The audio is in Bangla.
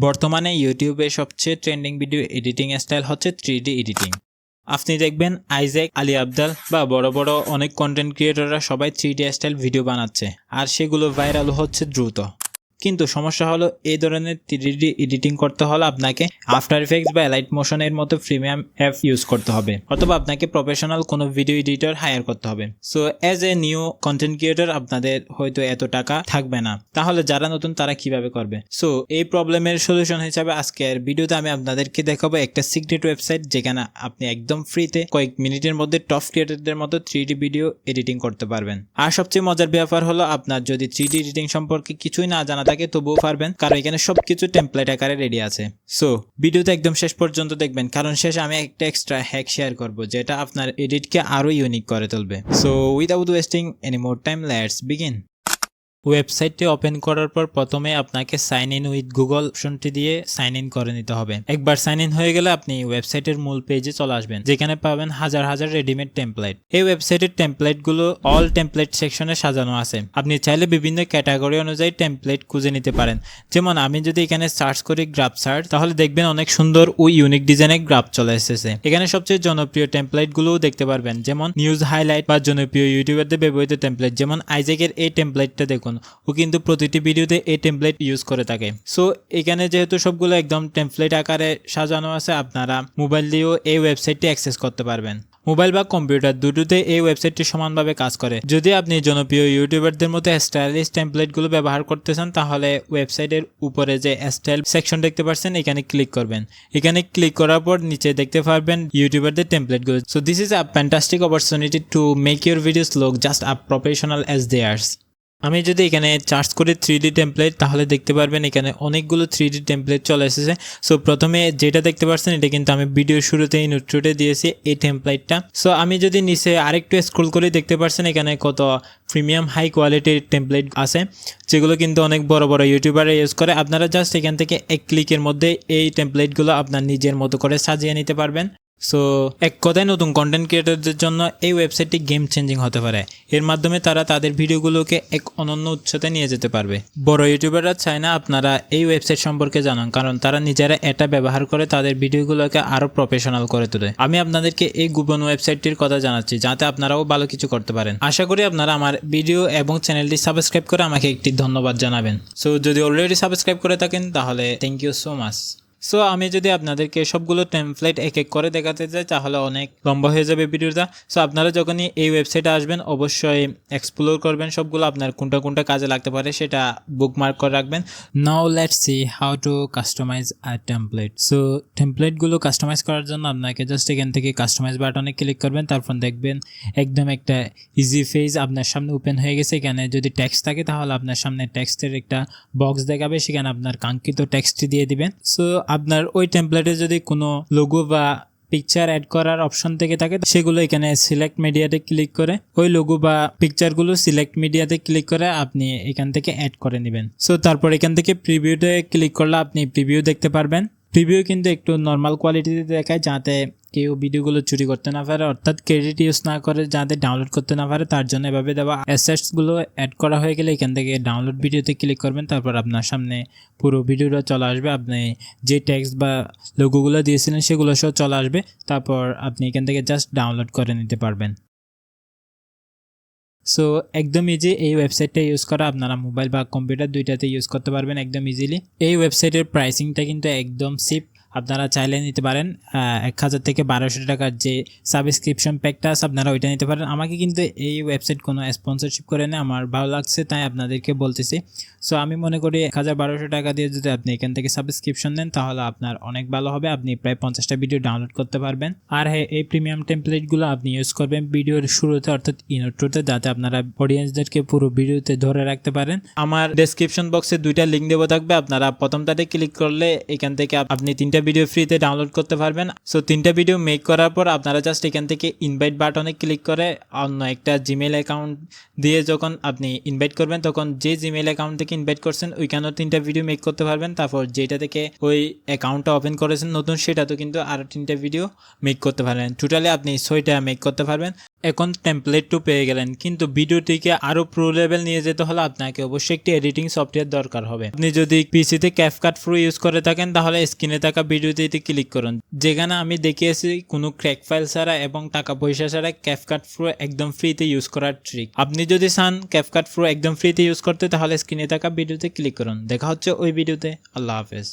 বর্তমানে ইউটিউবে সবচেয়ে ট্রেন্ডিং ভিডিও এডিটিং স্টাইল হচ্ছে 3D এডিটিং। আপনি দেখবেন আইজ্যাক, আলী আবদাল বা বড় বড় অনেক কন্টেন্ট ক্রিয়েটররা সবাই 3D স্টাইল ভিডিও বানাচ্ছে আর সেগুলো ভাইরাল হচ্ছে দ্রুত। কিন্তু সমস্যা হলো এই ধরনের 3D এডিটিং করতে হলে আপনাকে আফটার ইফেক্টস বা লাইট মোশনের মতো প্রিমিয়াম অ্যাপ ইউজ করতে হবে, অথবা আপনাকে প্রফেশনাল কোনো ভিডিও এডিটর হায়ার করতে হবে। So as a new content creator আপনাদের হয়তো এত টাকা থাকবে না, তাহলে যারা নতুন তারা কিভাবে করবে? সো এই প্রবলেমের সলিউশন হিসাবে আজকের ভিডিওতে আমি আপনাদেরকে দেখাবো একটা সিক্রেট ওয়েবসাইট যেখানে আপনি একদম ফ্রিতে কয়েক মিনিটের মধ্যে টপ ক্রিয়েটরদের মতো 3D ভিডিও এডিটিং করতে পারবেন। আর সবচেয়ে মজার ব্যাপার হলো আপনার যদি 3D এডিটিং সম্পর্কে কিছুই না জানা থাকে তবুও পারবেন, কারণ এখানে সবকিছু টেমপ্লেট আকারে রেডি আছে। সো ভিডিওতে একদম শেষ পর্যন্ত দেখবেন, কারণ শেষে আমি একটা এক্সট্রা হ্যাক শেয়ার করব যেটা আপনার এডিটকে আরো ইউনিক করে তুলবে। So without wasting any more time, let's begin. ওয়েবসাইটটি ওপেন করার পর প্রথমে আপনাকে সাইন ইন উইথ গুগল অপশনটি দিয়ে সাইন ইন করে নিতে হবে। একবার সাইন ইন হয়ে গেলে আপনি ওয়েবসাইটের মূল পেজে চলে আসবেন, যেখানে পাবেন হাজার হাজার রেডিমেড টেমপ্লেট। এই ওয়েবসাইটের টেমপ্লেটগুলো অল টেমপ্লেট সেকশনে সাজানো আছে। আপনি চাইলে বিভিন্ন ক্যাটাগরি অনুযায়ী টেমপ্লেট খুঁজে নিতে পারেন। যেমন আমি যদি এখানে সার্চ করি গ্রাফ সার্চ, তাহলে দেখবেন অনেক সুন্দর ও ইউনিক ডিজাইনের গ্রাফ চলে এসেছে। এখানে সবচেয়ে জনপ্রিয় টেমপ্লেটগুলোও দেখতে পারবেন, যেমন নিউজ হাইলাইট বা জনপ্রিয় ইউটিউবারদের ব্যবহৃত টেমপ্লেট। যেমন আইজ্যাকের এই টেমপ্লেটটা দেখুন, ও কিন্তু প্রতিটি ভিডিওতে এই টেমপ্লেট ইউজ করে থাকে। সো এখানে যেহেতু সবগুলো একদম টেমপ্লেট আকারে সাজানো আছে, আপনারা মোবাইল দিয়েও এই ওয়েবসাইটটি অ্যাক্সেস করতে পারবেন। মোবাইল বা কম্পিউটার দুটোতে এই ওয়েবসাইটটি সমানভাবে কাজ করে। যদি আপনি জনপ্রিয় ইউটিউবারদের মতো স্টাইলিশ টেমপ্লেটগুলো ব্যবহার করতে চান, তাহলে ওয়েবসাইটের উপরে যে স্টাইল সেকশন দেখতে পাচ্ছেন এখানে ক্লিক করবেন। এখানে ক্লিক করার পর নিচে দেখতে পারবেন ইউটিউবারদের টেমপ্লেটগুলো। So this is a fantastic opportunity to make your videos look just a professional as theirs. আমি যদি এখানে সার্চ করি 3D টেমপ্লেট, তাহলে দেখতে পারবেন এখানে অনেকগুলো 3D টেমপ্লেট চলে এসেছে। সো প্রথমে যেটা দেখতে পাচ্ছেন এটা কিন্তু আমি ভিডিও শুরুতেই ইন্ট্রোতে দিয়েছি এই টেমপ্লেটটা। সো আমি যদি নিচে আরেকটু স্ক্রল করে দেখতে পাচ্ছেন এখানে কত প্রিমিয়াম হাই কোয়ালিটির টেমপ্লেট আছে, যেগুলো কিন্তু অনেক বড় বড় ইউটিউবাররা ইউজ করে। আপনারা জাস্ট এখান থেকে এক ক্লিকের মধ্যে এই টেমপ্লেটগুলো আপনার নিজের মতো করে সাজিয়ে নিতে পারবেন। সো এক কথায় নতুন কন্টেন্ট ক্রিয়েটরদের জন্য এই ওয়েবসাইটটি গেম চেঞ্জিং হতে পারে। এর মাধ্যমে তারা তাদের ভিডিওগুলোকে এক অনন্য উচ্চতায় নিয়ে যেতে পারবে। বড় ইউটিউবাররা চায় না আপনারা এই ওয়েবসাইট সম্পর্কে জানান, কারণ তারা নিজেরা এটা ব্যবহার করে তাদের ভিডিওগুলোকে আরও প্রফেশনাল করে তোলে। আমি আপনাদেরকে এই গোপন ওয়েবসাইটটির কথা জানাচ্ছি যাতে আপনারাও ভালো কিছু করতে পারেন। আশা করি আপনারা আমার ভিডিও এবং চ্যানেলটি সাবস্ক্রাইব করে আমাকে একটি ধন্যবাদ জানাবেন। সো যদি অলরেডি সাবস্ক্রাইব করে থাকেন তাহলে thank you so much. So আমি যদি আপনাদেরকে সবগুলো টেমপ্লেট এক এক করে দেখাতে চাই তাহলে অনেক লম্বা হয়ে যাবে ভিডিওটা। সো আপনারা যখনই এই ওয়েবসাইটে আসবেন অবশ্যই এক্সপ্লোর করবেন সবগুলো, আপনার কোনটা কোনটা কাজে লাগতে পারে সেটা বুকমার্ক করে রাখবেন। Now let's see how to customise a template. So টেমপ্লেটগুলো কাস্টমাইজ করার জন্য আপনাকে জাস্ট এখান থেকে কাস্টমাইজ বাটনে ক্লিক করবেন। তারপর দেখবেন একদম একটা ইজি পেজ আপনার সামনে ওপেন হয়ে গেছে। এখানে যদি টেক্সট থাকে তাহলে আপনার সামনে টেক্সটের একটা বক্স দেখাবে, সেখানে আপনার কাঙ্ক্ষিত টেক্সটটি দিয়ে দিবেন। সো আপনার ওই টেমপ্লেটে যদি কোনো লোগো বা পিকচার অ্যাড করার অপশন থেকে থাকে সেগুলো এখানে সিলেক্ট মিডিয়াতে ক্লিক করে ওই লোগো বা পিকচারগুলো সিলেক্ট মিডিয়াতে ক্লিক করে আপনি এখান থেকে অ্যাড করে নেবেন। সো তারপর এখান থেকে প্রিভিউতে ক্লিক করলে আপনি প্রিভিউ দেখতে পারবেন। প্রিভিউ কিন্তু একটু নর্মাল কোয়ালিটিতে দেখায় যাতে কেউ ভিডিওগুলো চুরি করতে না পারে, অর্থাৎ ক্রেডিট ইউজ না করে যাতে ডাউনলোড করতে না পারে তার জন্য এভাবে দেওয়া। অ্যাসেটসগুলো অ্যাড করা হয়ে গেলে এখান থেকে ডাউনলোড ভিডিওতে ক্লিক করবেন। তারপর আপনার সামনে পুরো ভিডিওটা চলে আসবে। আপনি যে টেক্সট বা লোগোগুলো দিয়েছিলেন সেগুলো সব চলে আসবে। তারপর আপনি এখান থেকে জাস্ট ডাউনলোড করে নিতে পারবেন। সো একদম ইজি এই ওয়েবসাইটটা ইউজ করা। আপনারা মোবাইল বা কম্পিউটার দুইটাতে ইউজ করতে পারবেন একদম ইজিলি। এই ওয়েবসাইটের প্রাইসিংটা কিন্তু একদম চিপ, আপনারা চাইলে নিতে পারেন 1000 থেকে 1200 টাকার যে সাবস্ক্রিপশন প্যাকটা আছে আপনারা ওইটা নিতে পারেন। আমাকে কিন্তু এই ওয়েবসাইট কোনো স্পন্সরশিপ করে না, আমার ভালো লাগছে তাই আপনাদেরকে বলতেছি। সো আমি মনে করি 1000-1200 টাকা দিয়ে যদি আপনি এখান থেকে সাবস্ক্রিপশন নেন তাহলে আপনার অনেক ভালো হবে। আপনি প্রায় 50টা ভিডিও ডাউনলোড করতে পারবেন। আর হ্যাঁ, এই প্রিমিয়াম টেমপ্লেটগুলো আপনি ইউজ করবেন ভিডিওর শুরুতে অর্থাৎ ইন্ট্রোতে, যাতে আপনারা অডিয়েন্সদেরকে পুরো ভিডিওতে ধরে রাখতে পারেন। আমার ডেসক্রিপশন বক্সে দুইটা লিঙ্ক দেওয়া থাকবে, আপনারা প্রথমটাতে ক্লিক করলে এখান থেকে আপনি 3টা 3টা ভিডিও ফ্রিতে ডাউনলোড করতে পারবেন। সো 3টা ভিডিও মেক করার পর আপনারা জাস্ট এখান থেকে ইনভাইট বাটনে ক্লিক করে অন্য একটা জিমেইল অ্যাকাউন্ট দিয়ে যখন আপনি ইনভাইট করবেন তখন যে জিমেইল অ্যাকাউন্ট থেকে ইনভাইট করছেন ওইখানেও 3টা ভিডিও মেক করতে পারবেন। তারপর যেটা থেকে ওই অ্যাকাউন্টটা ওপেন করেছেন নতুন সেটাতেও কিন্তু আরও 3টা ভিডিও মেক করতে পারবেন। টোটালি আপনি 6টা মেক করতে পারবেন। এখন টেমপ্লেট টু পেয়ে গেলেন, কিন্তু ভিডিওটিকে আরো প্রো লেভেল নিয়ে যেতে হলে আপনাকে অবশ্যই একটি এডিটিং সফটওয়্যার দরকার হবে। আপনি যদি পিসিতে ক্যাপকাট প্রো ইউজ করে থাকেন তাহলে স্ক্রিনে থাকা ভিডিওটিতে ক্লিক করুন, যেখানে আমি দেখিয়েছি কোনো ক্র্যাক ফাইল ছাড়া এবং টাকা পয়সা ছাড়া ক্যাপকাট প্রো একদম ফ্রিতে ইউজ করার ট্রিক। আপনি যদি চান ক্যাপকাট প্রো একদম ফ্রিতে ইউজ করতে তাহলে স্ক্রিনে থাকা ভিডিওতে ক্লিক করুন। দেখা হচ্ছে ওই ভিডিওতে। আল্লাহ হাফেজ।